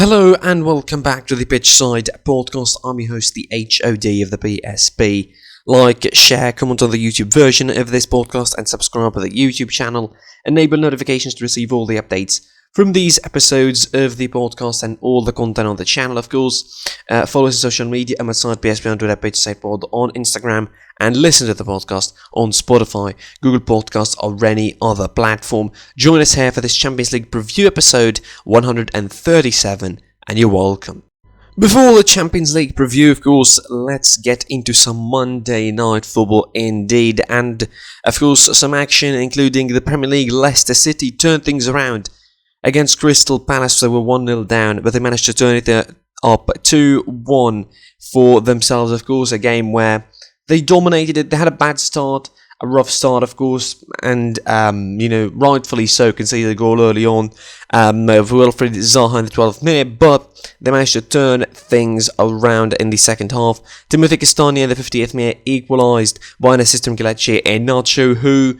Hello and welcome back to the Pitchside Podcast. I'm your host, the HOD of the PSP. Like, share, comment on the YouTube version of this podcast and subscribe to the YouTube channel. Enable notifications to receive all the updates from these episodes of the podcast and all the content on the channel, of course. Follow us on social media. I'm at PSP on Twitter, Pitchside Pod on Instagram, and listen to the podcast on Spotify, Google Podcasts, or any other platform. Join us here for this Champions League preview episode 137, and you're welcome. Before the Champions League preview, of course, let's get into some Monday night football indeed, and of course some action including the Premier League. Leicester City turned things around against Crystal Palace. They were 1-0 down, but they managed to turn it up 2-1 for themselves, of course, a game where they dominated it. They had a bad start, a rough start, of course, and, rightfully so, conceded a goal early on of Wilfried Zaha in the 12th minute, but they managed to turn things around in the second half. Timothy Castagne in the 50th minute equalised by an assist from Kelechi Iheanacho, who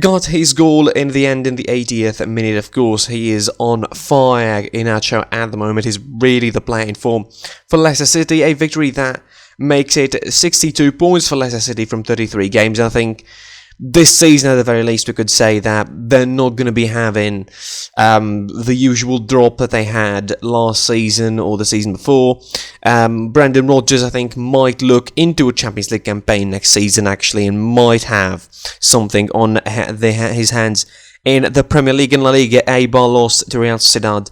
got his goal in the end in the 80th minute. Of course, he is on fire. Iheanacho at the moment is really the player in form for Leicester City. A victory that makes it 62 points for Leicester City from 33 games. I think this season, at the very least, we could say that they're not going to be having the usual drop that they had last season or the season before. Brendan Rodgers, I think, might look into a Champions League campaign next season, actually, and might have something on his hands in the Premier League. And La Liga, Eibar lost to Real Sociedad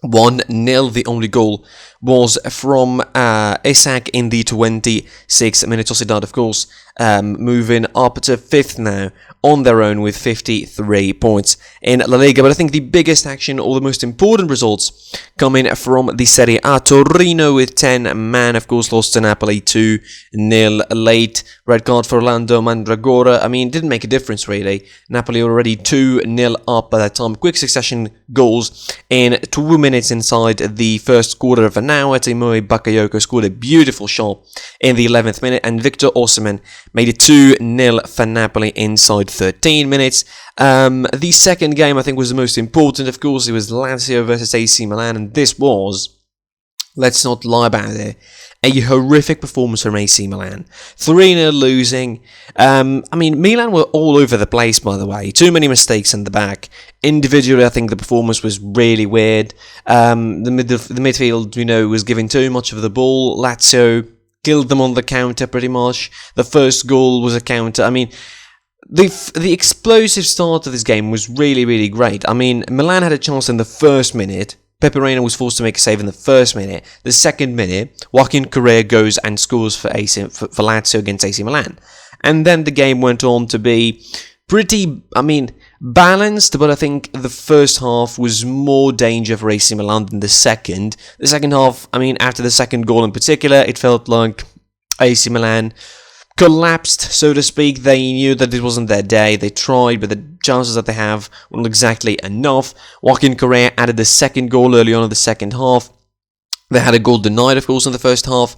1-0. The only goal was from Isak in the 26th minute. Sociedad, of course, moving up to 5th now on their own with 53 points in La Liga. But I think the biggest action, or the most important results, coming from the Serie A. Torino with 10 man, of course, lost to Napoli 2-0 late. Red card for Orlando Mandragora. I mean, didn't make a difference really. Napoli already 2-0 up by that time. Quick succession goals in 2 minutes inside the first quarter of an hour. Timoe Bakayoko scored a beautiful shot in the 11th minute, and Victor Osimhen made it 2-0 for Napoli inside 13 minutes. The second game, I think, was the most important. Of course, it was Lazio versus AC Milan, and this was, let's not lie about it, a horrific performance from AC Milan. 3-0 losing. Milan were all over the place, by the way. Too many mistakes in the back. Individually, I think the performance was really weird. The midfield, was giving too much of the ball. Lazio killed them on the counter, pretty much. The first goal was a counter. The explosive start of this game was really, really great. Milan had a chance in the first minute. Pepe Reina was forced to make a save in the first minute. The second minute, Joaquin Correa goes and scores for Lazio against AC Milan. And then the game went on to be pretty, balanced, but I think the first half was more danger for AC Milan than the second. The second half, after the second goal in particular, it felt like AC Milan collapsed, so to speak. They knew that it wasn't their day. They tried, but the chances that they have weren't exactly enough. Joaquin Correa added the second goal early on in the second half. They had a goal denied, of course, in the first half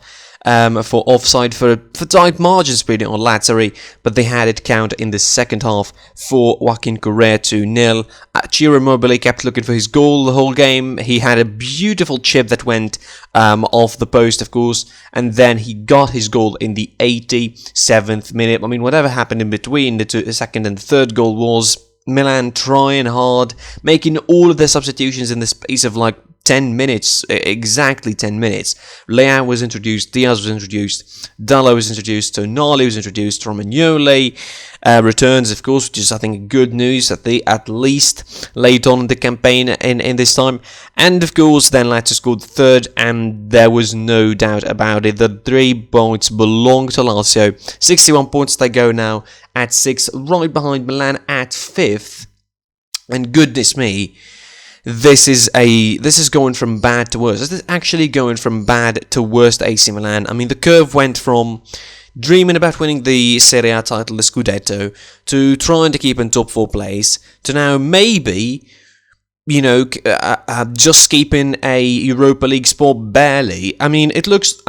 for offside for tight margins, pretty on Lazio, but they had it count in the second half for Joaquin Correa 2-0. Ciro Immobile kept looking for his goal the whole game. He had a beautiful chip that went off the post, of course, and then he got his goal in the 87th minute. Whatever happened in between the second and the third goal was Milan trying hard, making all of their substitutions in the space of 10 minutes, exactly 10 minutes. Leao was introduced, Diaz was introduced, Dalot was introduced, Tonali was introduced, Romagnoli returns, of course, which is, I think, good news that they at least late on in the campaign in this time. And, of course, then Lazio scored the third, and there was no doubt about it. The 3 points belong to Lazio. 61 points they go now at 6, right behind Milan at 5th. And goodness me, this is going from bad to worse. This is actually going from bad to worst AC Milan. The curve went from dreaming about winning the Serie A title, the Scudetto, to trying to keep in top 4 place, to now maybe, just keeping a Europa League spot barely. These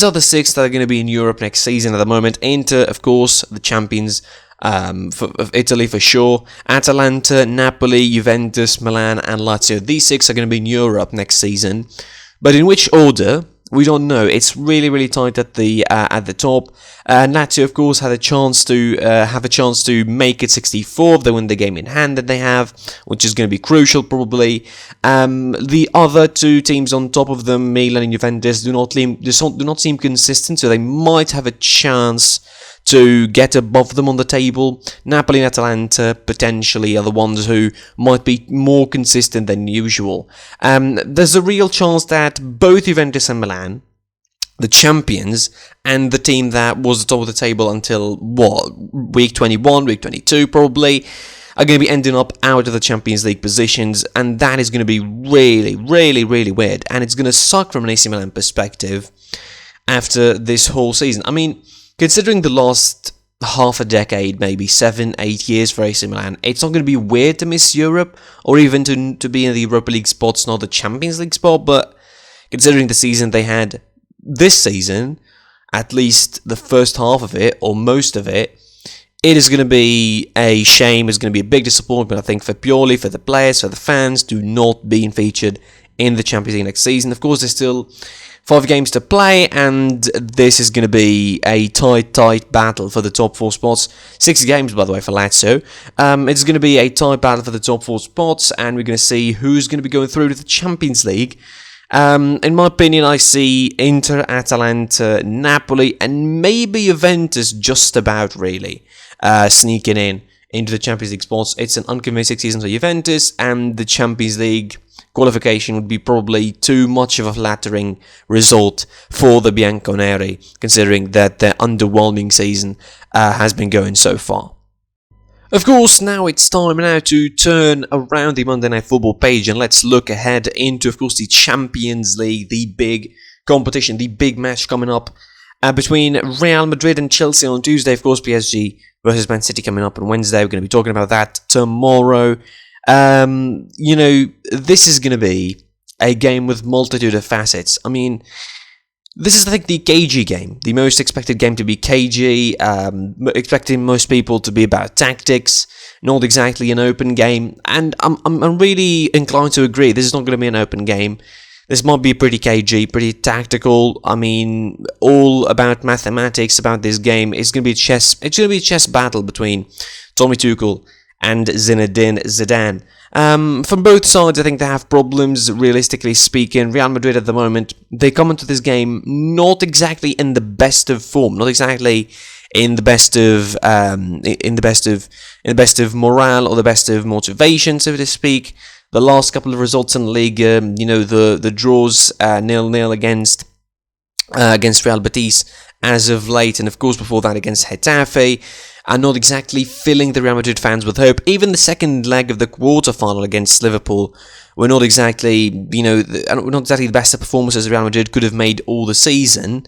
are the 6 that are going to be in Europe next season at the moment. Inter, of course, the champions, of Italy for sure. Atalanta, Napoli, Juventus, Milan, and Lazio. These 6 are going to be in Europe next season. But in which order? We don't know. It's really tight at the top. Lazio, of course, had a chance to make it 64 if they win the game in hand that they have, which is going to be crucial probably. The other 2 teams on top of them, Milan and Juventus, do not seem consistent, so they might have a chance to get above them on the table. Napoli and Atalanta potentially are the ones who might be more consistent than usual. There's a real chance that both Juventus and Milan, the champions, and the team that was the top of the table until, week 21, week 22 probably, are going to be ending up out of the Champions League positions, and that is going to be really weird, and it's going to suck from an AC Milan perspective after this whole season. I mean, considering the last half a decade, maybe 7-8 years for AC Milan, it's not going to be weird to miss Europe, or even to be in the Europa League spots, not the Champions League spot, but considering the season they had this season, at least the first half of it, or most of it, it is going to be a shame, it's going to be a big disappointment, I think, for the players, for the fans, to not being featured in the Champions League next season. Of course, there's still 5 games to play, and this is going to be a tight battle for the top 4 spots. 6 games, by the way, for Lazio. It's going to be a tight battle for the top 4 spots, and we're going to see who's going to be going through to the Champions League. In my opinion, I see Inter, Atalanta, Napoli, and maybe Juventus just about really sneaking into the Champions League spots. It's an unconvincing season for Juventus, and the Champions League qualification would be probably too much of a flattering result for the Bianconeri, considering that their underwhelming season has been going so far. Of course, now it's time to turn around the Monday Night Football page, and let's look ahead into, of course, the Champions League, the big competition, the big match coming up between Real Madrid and Chelsea on Tuesday. Of course, PSG versus Man City coming up on Wednesday. We're going to be talking about that tomorrow. This is going to be a game with multitude of facets. I mean, this is, I think, the cagey game, the most expected game to be cagey, expecting most people to be about tactics, not exactly an open game, and I'm really inclined to agree. This is not going to be an open game. This might be pretty cagey, pretty tactical. I mean, all about mathematics about this game. It's going to be chess. It's going to be a chess battle between Tommy Tuchel and Zinedine Zidane. From both sides, I think they have problems, realistically speaking. Real Madrid at the moment, they come into this game not exactly in the best of form, not exactly in the best of morale or the best of motivation, so to speak. The last couple of results in the league, the draws 0-0 against Real Betis as of late, and of course before that against Getafe, are not exactly filling the Real Madrid fans with hope. Even the second leg of the quarter-final against Liverpool were not exactly, the best of performances Real Madrid could have made all the season.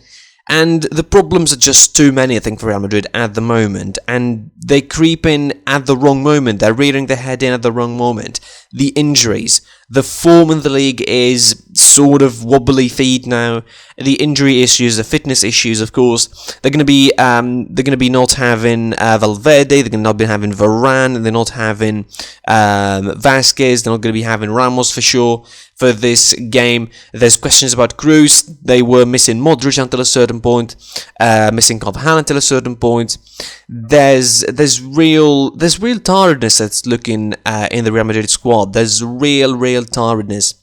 And the problems are just too many, I think, for Real Madrid at the moment. And they creep in at the wrong moment. They're rearing their head in at the wrong moment. The injuries. The form in the league is sort of wobbly feet now. The injury issues, the fitness issues, of course. They're going to be not having Valverde. They're going to not be having Varane. They're not having Vasquez. They're not going to be having Ramos for sure for this game. There's questions about Cruz. They were missing Modric until a certain point, missing Carvajal until a certain point. There's real tiredness that's looking in the Real Madrid squad. There's real tiredness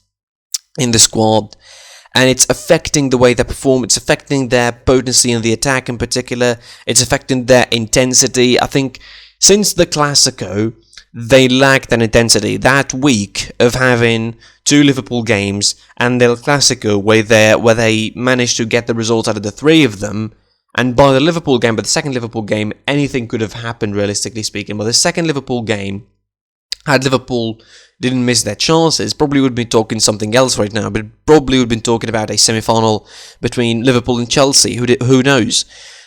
in the squad, and it's affecting the way they perform. It's affecting their potency in the attack in particular. It's affecting their intensity. I think since the Clasico, they lacked that intensity. That week of having 2 Liverpool games and El Clasico, where they managed to get the results out of the 3 of them. And by the second Liverpool game, anything could have happened, realistically speaking. By the second Liverpool game, had Liverpool didn't miss their chances, probably would be talking something else right now, but probably would have been talking about a semi-final between Liverpool and Chelsea. Who knows?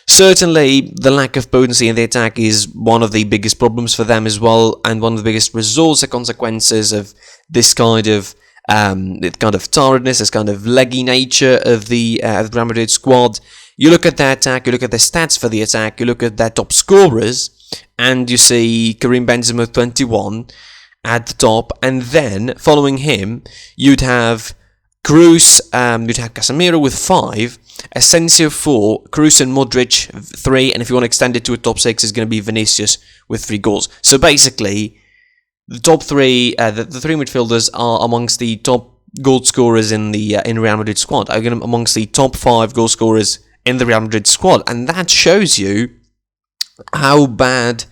Certainly, the lack of potency in the attack is one of the biggest problems for them as well, and one of the biggest results and consequences of this kind of tiredness, this kind of leggy nature of the Real Madrid squad. You look at their attack, you look at the stats for the attack, you look at their top scorers, and you see Karim Benzema with 21 at the top, and then following him, you'd have Cruz, you'd have Casemiro with 5, Asensio 4, Cruz and Modric 3, and if you want to extend it to a top 6, it's going to be Vinicius with 3 goals. So basically, the top 3, the 3 midfielders are amongst the top goal scorers in the Real Madrid squad, amongst the top 5 goal scorers in the Real Madrid squad, and that shows you how bad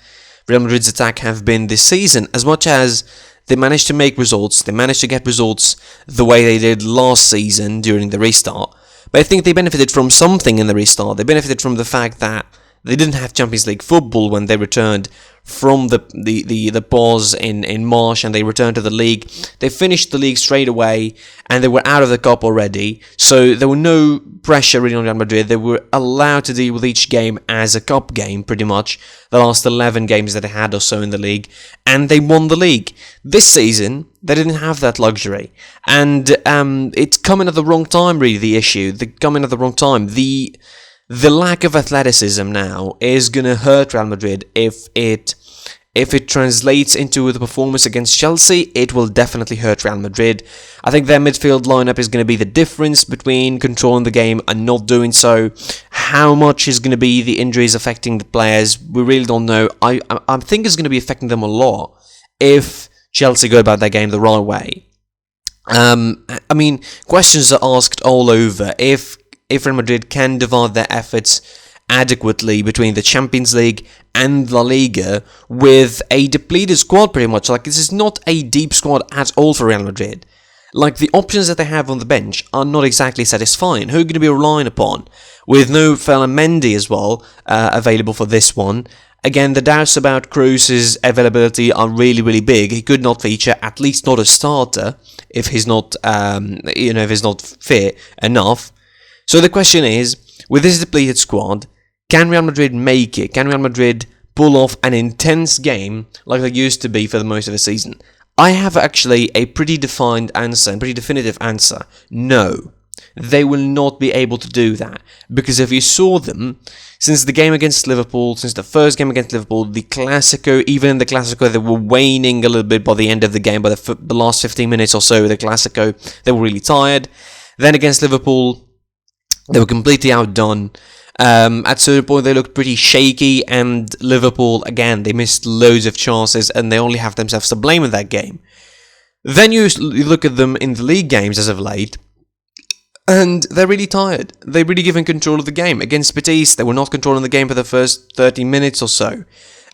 Real Madrid's attack have been this season. As much as they managed to make results, they managed to get results the way they did last season during the restart, but I think they benefited from something in the restart. They benefited from the fact that they didn't have Champions League football when they returned from the pause in March, and they returned to the league. They finished the league straight away, and they were out of the cup already, so there were no pressure really on Real Madrid. They were allowed to deal with each game as a cup game, pretty much, the last 11 games that they had or so in the league, and they won the league. This season, they didn't have that luxury, and it's coming at the wrong time, really, the issue. They're coming at the wrong time. The lack of athleticism now is going to hurt Real Madrid. If it translates into the performance against Chelsea, it will definitely hurt Real Madrid. I think their midfield lineup is going to be the difference between controlling the game and not doing so. How much is going to be the injuries affecting the players, we really don't know. I think it's going to be affecting them a lot if Chelsea go about their game the right way. I mean, questions are asked all over. If Real Madrid can divide their efforts adequately between the Champions League and La Liga with a depleted squad, pretty much. Like, this is not a deep squad at all for Real Madrid. Like, the options that they have on the bench are not exactly satisfying. Who are you going to be relying upon? With no Ferland Mendy as well available for this one. Again, the doubts about Cruz's availability are really, really big. He could not feature, at least not a starter, if he's not, if he's not fit enough. So the question is, with this depleted squad, can Real Madrid make it? Can Real Madrid pull off an intense game like they used to be for the most of the season? I have actually a pretty defined answer, and pretty definitive answer. No, they will not be able to do that. Because if you saw them, since the game against Liverpool, since the first game against Liverpool, the Clasico, even in the Clasico, they were waning a little bit by the end of the game, by the last 15 minutes or so of the Clasico, they were really tired. Then against Liverpool, they were completely outdone. At a certain point, they looked pretty shaky, and Liverpool, again, they missed loads of chances, and they only have themselves to blame in that game. Then you look at them in the league games as of late, and they're really tired. They're really given control of the game. Against Betis, they were not controlling the game for the first 30 minutes or so,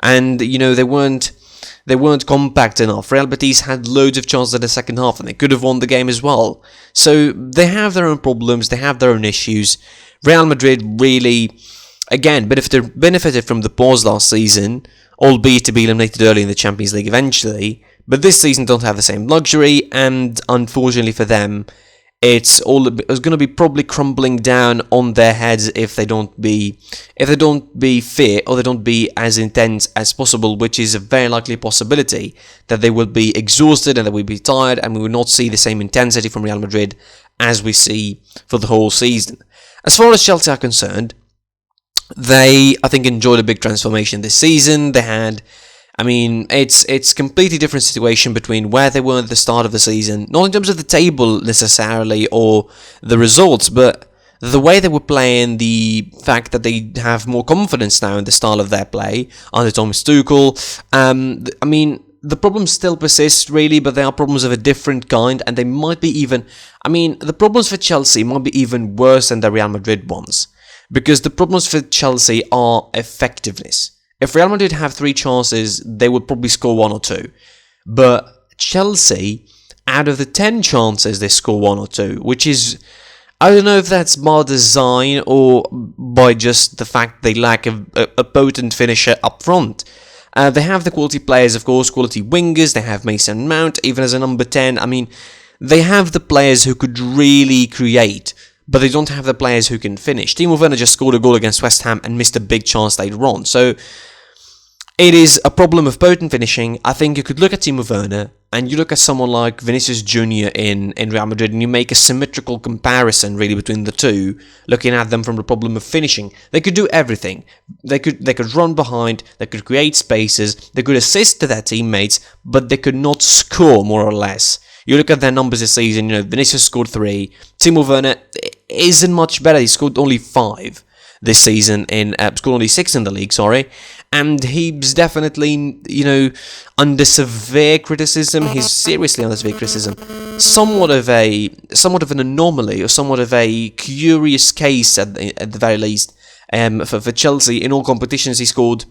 and they weren't compact enough. Real Betis had loads of chances in the second half, and they could have won the game as well. So they have their own problems, they have their own issues. Real Madrid really, again, benefited from the pause last season, albeit to be eliminated early in the Champions League eventually. But this season don't have the same luxury, and unfortunately for them, it's going to be probably crumbling down on their heads if they don't be fit, or they don't be as intense as possible, which is a very likely possibility that they will be exhausted and they will be tired, and we will not see the same intensity from Real Madrid as we see for the whole season. As far as Chelsea are concerned, they, I think, enjoyed a big transformation this season. They had, it's completely different situation between where they were at the start of the season, not in terms of the table necessarily or the results, but the way they were playing, the fact that they have more confidence now in the style of their play under Thomas Tuchel. The problems still persist, really, but they are problems of a different kind, and they might be even... the problems for Chelsea might be even worse than the Real Madrid ones, because the problems for Chelsea are effectiveness. If Real Madrid have 3 chances, they would probably score 1 or 2. But Chelsea, out of the 10 chances, they score 1 or 2, which is... I don't know if that's by design or by just the fact they lack a potent finisher up front. They have the quality players, of course, quality wingers. They have Mason Mount, even as a number 10. They have the players who could really create, but they don't have the players who can finish. Timo Werner just scored a goal against West Ham and missed a big chance later on. So it is a problem of potent finishing. I think you could look at Timo Werner and you look at someone like Vinicius Junior in Real Madrid, and you make a symmetrical comparison really between the two, looking at them from the problem of finishing. They could do everything. They could run behind, they could create spaces, they could assist to their teammates, but they could not score, more or less. You look at their numbers this season, Vinicius scored 3, Timo Werner isn't much better, he scored only 5 this season, scored only 6 in the league, sorry, and he's definitely, under severe criticism. He's seriously under severe criticism. Somewhat of an anomaly, or somewhat of a curious case at the very least. For Chelsea, in all competitions, he scored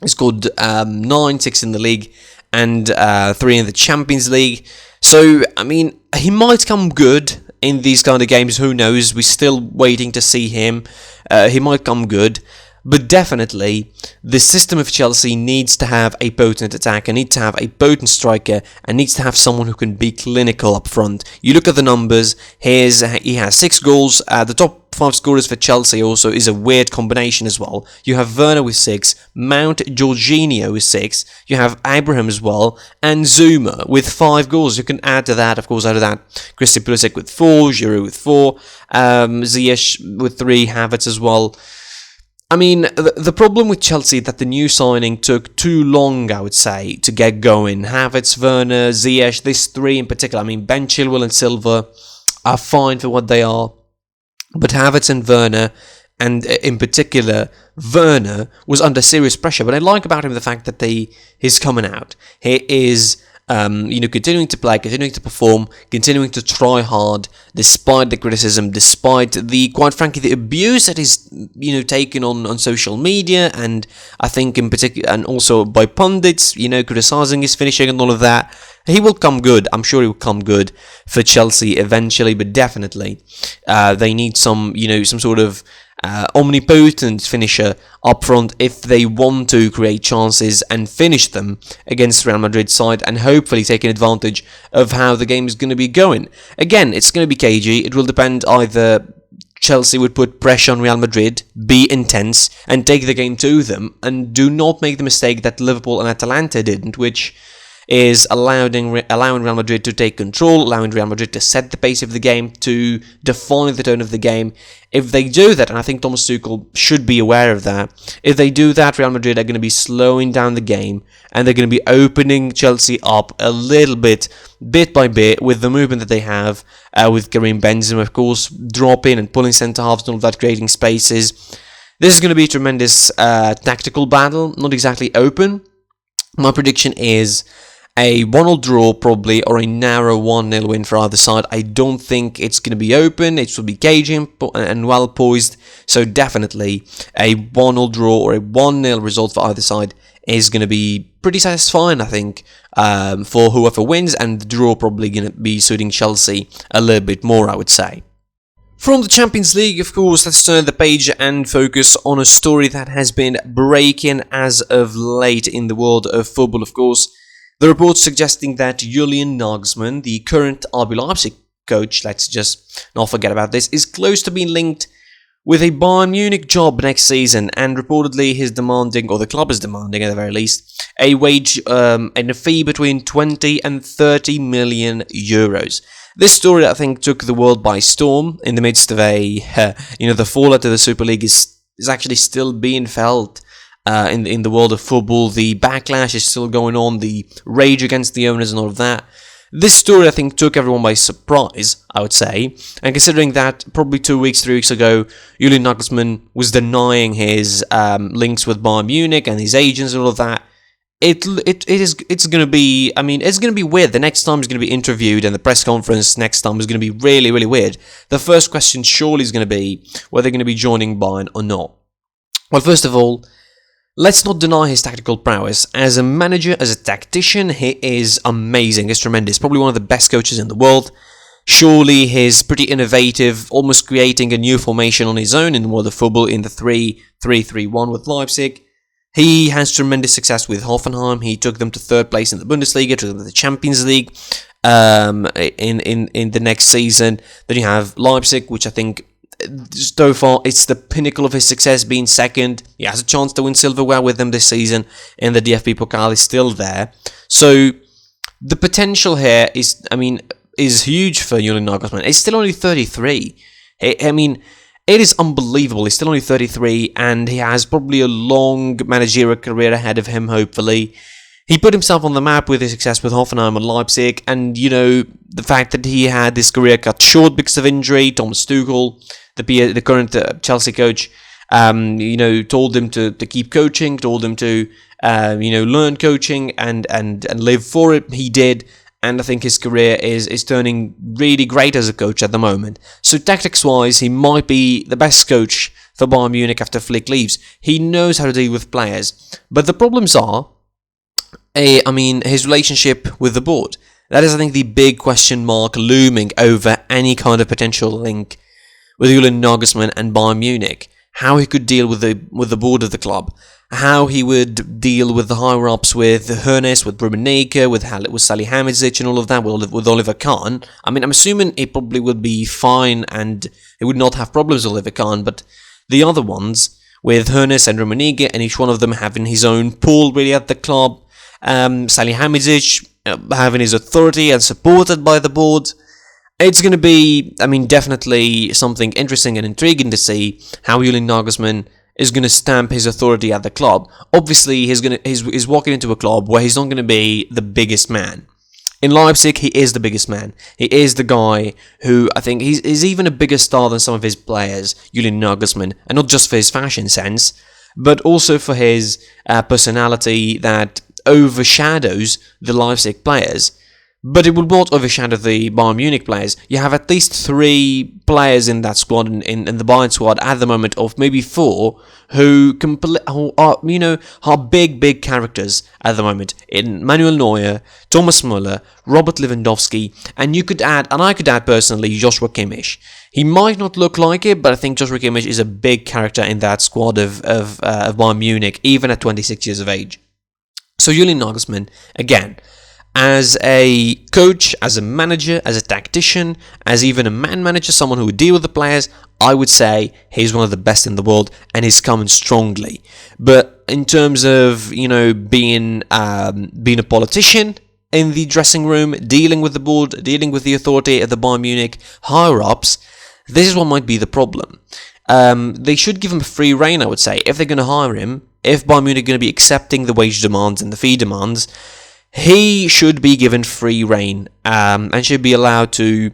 9, 6 in the league, and 3 in the Champions League. So, he might come good in these kind of games. Who knows? We're still waiting to see him. He might come good. But definitely, the system of Chelsea needs to have a potent attacker, needs to have a potent striker, and needs to have someone who can be clinical up front. You look at the numbers, he has 6 goals. The top 5 scorers for Chelsea also is a weird combination as well. You have Werner with 6, Mount, Jorginho with 6, you have Abraham as well, and Zuma with 5 goals. You can add to that, of course, out of that, Christian Pulisic with 4, Giroud with 4, Ziyech with 3, Havertz as well. The problem with Chelsea that the new signing took too long, I would say, to get going. Havertz, Werner, Ziyech, these 3 in particular. Ben Chilwell and Silva are fine for what they are. But Havertz and Werner, and in particular, Werner, was under serious pressure. But I like about him the fact that he's coming out. He is continuing to play, continuing to perform, continuing to try hard, despite the criticism, despite quite frankly, the abuse that is, taken on social media, and I think in particular, and also by pundits, criticizing his finishing and all of that. He will come good. I'm sure he will come good for Chelsea eventually, but definitely, they need some sort of omnipotent finisher up front if they want to create chances and finish them against Real Madrid side, and hopefully taking advantage of how the game is going to be going. Again, it's going to be cagey. It will depend either Chelsea would put pressure on Real Madrid, be intense, and take the game to them, and do not make the mistake that Liverpool and Atalanta didn't, which is allowing Real Madrid to take control, allowing Real Madrid to set the pace of the game, to define the tone of the game. If they do that, and I think Thomas Tuchel should be aware of that, if they do that, Real Madrid are going to be slowing down the game, and they're going to be opening Chelsea up a little bit by bit, with the movement that they have, with Karim Benzema, of course, dropping and pulling centre-halves and all of that, creating spaces. This is going to be a tremendous tactical battle, not exactly open. My prediction is a 1-1 draw probably, or a narrow 1-0 win for either side. I don't think it's going to be open. It will be cagey and well poised. So definitely a 1-0 draw or a 1-0 result for either side is going to be pretty satisfying, I think, for whoever wins. And the draw probably going to be suiting Chelsea a little bit more, I would say. From the Champions League, of course, let's turn the page and focus on a story that has been breaking as of late in the world of football, of course. The reports suggesting that Julian Nagelsmann, the current RB Leipzig coach, let's just not forget about this, is close to being linked with a Bayern Munich job next season, and reportedly he's demanding, or the club is demanding at the very least, a wage and a fee between 20 and 30 million euros. This story, I think, took the world by storm in the midst of the fallout of the Super League is actually still being felt. In the world of football, the backlash is still going on, the rage against the owners and all of that. This story, I think, took everyone by surprise, I would say, and considering that probably 3 weeks ago, Julian Nagelsmann was denying his links with Bayern Munich and his agents and all of that, it's going to be, it's going to be weird. The next time he's going to be interviewed, and the press conference next time is going to be really, really weird. The first question surely is going to be whether they're going to be joining Bayern or not. Well, first of all, let's not deny his tactical prowess. As a manager, as a tactician, he is amazing. He's tremendous. Probably one of the best coaches in the world. Surely he's pretty innovative, almost creating a new formation on his own in the world of football in the 3-3-3-1 with Leipzig. He has tremendous success with Hoffenheim. He took them to 3rd place in the Bundesliga, took them to the Champions League in the next season. Then you have Leipzig, which I think so far it's the pinnacle of his success, being 2nd. He has a chance to win silverware with them this season, and the DFB Pokal is still there. So The potential here is huge for Julian Nagelsmann. He's still only 33. It is unbelievable. He's still only 33, and he has probably a long managerial career ahead of him, hopefully. He put himself on the map with his success with Hoffenheim and Leipzig, and, the fact that he had his career cut short because of injury. Thomas Tuchel, the current Chelsea coach, told him to keep coaching, told him to, learn coaching and live for it. He did. And I think his career is turning really great as a coach at the moment. So tactics-wise, he might be the best coach for Bayern Munich after Flick leaves. He knows how to deal with players. But the problems are, his relationship with the board. That is, I think, the big question mark looming over any kind of potential link with Julian Nagelsmann and Bayern Munich. How he could deal with the board of the club. How he would deal with the higher-ups, with Hoeneß, with Rummenigge, with Salihamidzic and all of that, with Oliver Kahn. I'm assuming it probably would be fine and he would not have problems with Oliver Kahn, but the other ones, with Hoeneß and Rummenigge, and each one of them having his own pull really at the club, Salihamidzic having his authority and supported by the board, it's going to be, definitely something interesting and intriguing to see how Julian Nagelsmann is going to stamp his authority at the club. Obviously, he's walking into a club where he's not going to be the biggest man. In Leipzig, he is the biggest man. He is the guy who, I think, he's even a bigger star than some of his players, Julian Nagelsmann, and not just for his fashion sense, but also for his personality that overshadows the Leipzig players. But it will not overshadow the Bayern Munich players. You have at least 3 players in that squad, in the Bayern squad at the moment, of maybe 4, who are big characters at the moment. In Manuel Neuer, Thomas Müller, Robert Lewandowski, and I could add personally Joshua Kimmich. He might not look like it, but I think Joshua Kimmich is a big character in that squad of Bayern Munich, even at 26 years of age. So Julian Nagelsmann, again, as a coach, as a manager, as a tactician, as even a man manager, someone who would deal with the players, I would say he's one of the best in the world and he's coming strongly. But in terms of, being a politician in the dressing room, dealing with the board, dealing with the authority at the Bayern Munich higher-ups, this is what might be the problem. They should give him free rein, I would say, if they're going to hire him, if Bayern Munich are going to be accepting the wage demands and the fee demands. He should be given free rein and should be allowed to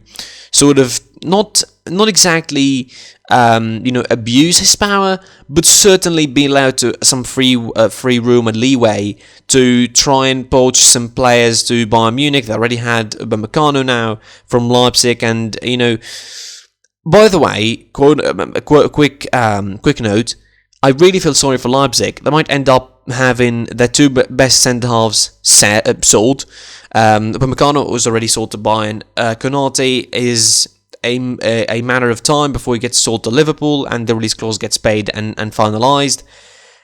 sort of not exactly abuse his power, but certainly be allowed to some free room and leeway to try and poach some players to Bayern Munich. They already had Upamecano now from Leipzig, and by the way, quick note. I really feel sorry for Leipzig. They might end up having their 2 best centre-halves sold. Upamecano was already sold to Bayern. Konate is a matter of time before he gets sold to Liverpool and the release clause gets paid and finalised.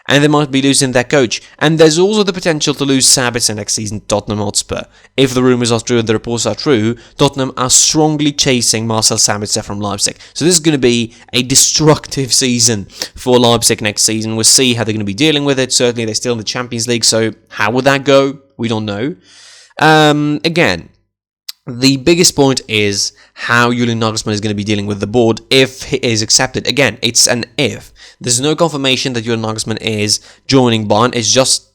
And they might be losing their coach. And there's also the potential to lose Sabitzer next season to Tottenham Hotspur. If the rumours are true and the reports are true, Tottenham are strongly chasing Marcel Sabitzer from Leipzig. So this is going to be a destructive season for Leipzig next season. We'll see how they're going to be dealing with it. Certainly they're still in the Champions League, so how would that go? We don't know. Again, the biggest point is how Julian Nagelsmann is going to be dealing with the board if he is accepted. Again, it's an if. There's no confirmation that Julian Nagelsmann is joining Bayern. It's just,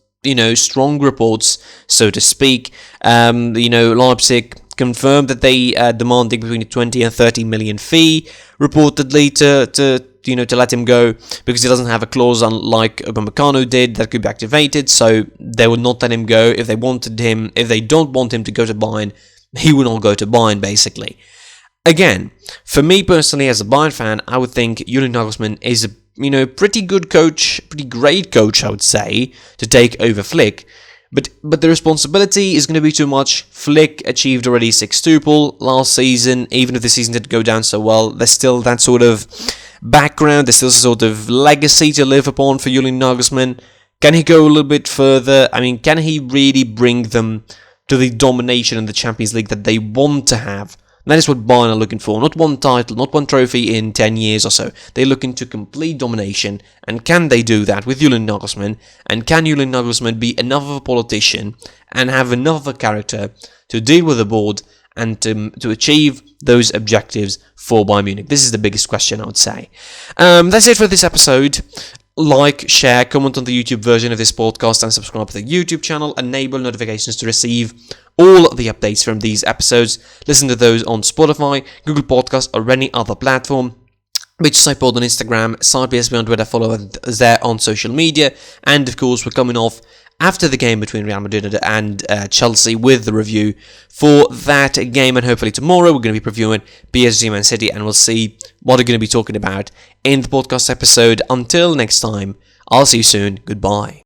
strong reports, so to speak. Leipzig confirmed that they are demanding between 20 and 30 million fee, reportedly, to let him go, because he doesn't have a clause unlike Upamecano did that could be activated, so they would not let him go. If they don't want him to go to Bayern, he will not go to Bayern, basically. Again, for me personally, as a Bayern fan, I would think Julian Nagelsmann is a pretty good coach, pretty great coach, I would say, to take over Flick. But the responsibility is going to be too much. Flick achieved already 6-tuple last season. Even if the season didn't go down so well, there's still that sort of background, there's still a sort of legacy to live upon for Julian Nagelsmann. Can he go a little bit further? Can he really bring them to the domination in the Champions League that they want to have? And that is what Bayern are looking for. Not one title, not one trophy in 10 years or so. They're looking to complete domination. And can they do that with Julian Nagelsmann? And can Julian Nagelsmann be enough of a politician and have enough of a character to deal with the board and to achieve those objectives for Bayern Munich? This is the biggest question, I would say. That's it for this episode. Like, share, comment on the YouTube version of this podcast, and subscribe to the YouTube channel. Enable notifications to receive all the updates from these episodes. Listen to those on Spotify, Google Podcasts, or any other platform. Which SidePod on Instagram, SidePSB on Twitter, follow us there on social media. And of course, we're coming off after the game between Real Madrid and Chelsea with the review for that game. And hopefully tomorrow we're going to be previewing PSG Man City, and we'll see what we're going to be talking about in the podcast episode. Until next time, I'll see you soon. Goodbye.